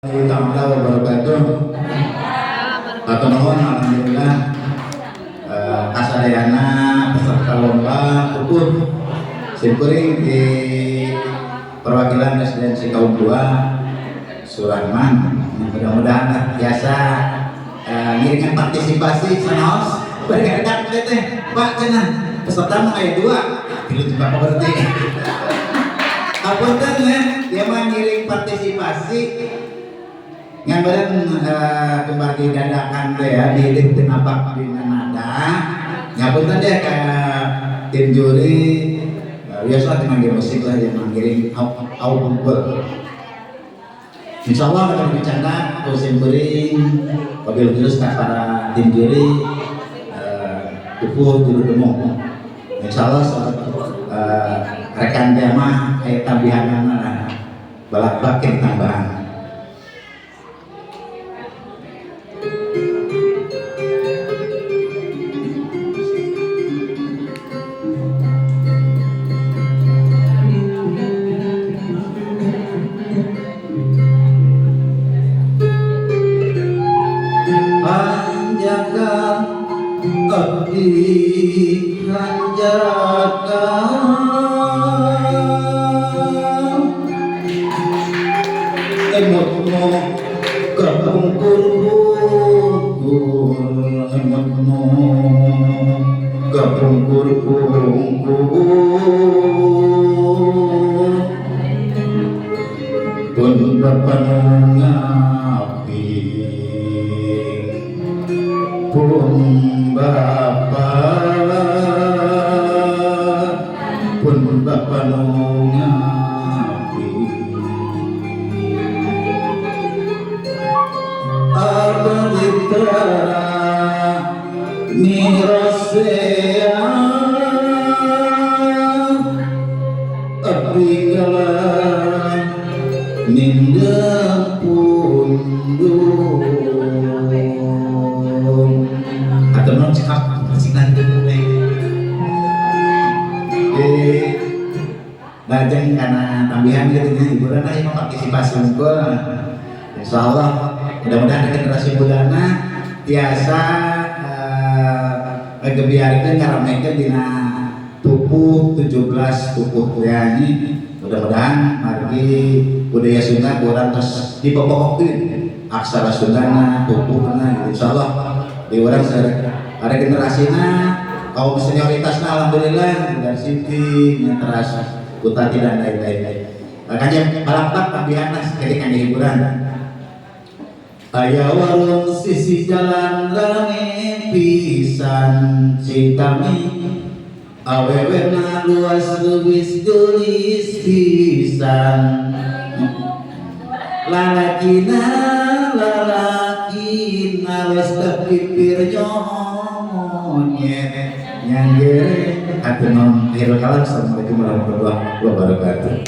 Warahmatullahi wabarakatuh. Hatur nuhun, alhamdulillah kasadayana peserta lomba tutur simkuring di perwakilan residensi kaum tua Surahman. Mudah-mudahan biasa ngiringan partisipasi sanaos bergerak teh Pak cenah peserta mah aya 2 tilu juga berarti apunten ya mah ngiring partisipasi ngambaran kembali dadakan teh ya di tenapak di nada ngapunten deh ke tim juri biasa dipanggil musik lah yang manggiring au kumpul insyaallah akan bercanda dosen bering wabil terus para tim juri tubuh juru demo insyaallah rekan jamaah kayak tambahan balak bakin tambahan. Abdi hanjakan emotmu kapungkur emotmu kapungkur pun berpanungapi pun Bapa nungapi abaditara mirasea abdikala ninda pundung atau non cekap masih nanti lajeng karena tambahan gitu hiburan aja mau partisipasi unggul insyaallah mudah-mudahan generasi mudana tiasa ngebiarkeun ngaramekeun dina tupuh 17 tupuh yani mudah-mudahan margi budaya Sunda urang tos dipopohokeun aksara Sundana tupuhna insyaallah di urang ada generasina kaum senioritasna alhamdulillah dan Siti yang terasa Butati dan lain-lain. Makanya balap tambihan ketika hiburan. Aya warung sisi jalan rame pisan citami awewena luas leuwis geulis pisan lalakina wes kepipir nyonyet nyangger atunong akhirul kalam. Assalamualaikum warahmatullahi wabarakatuh.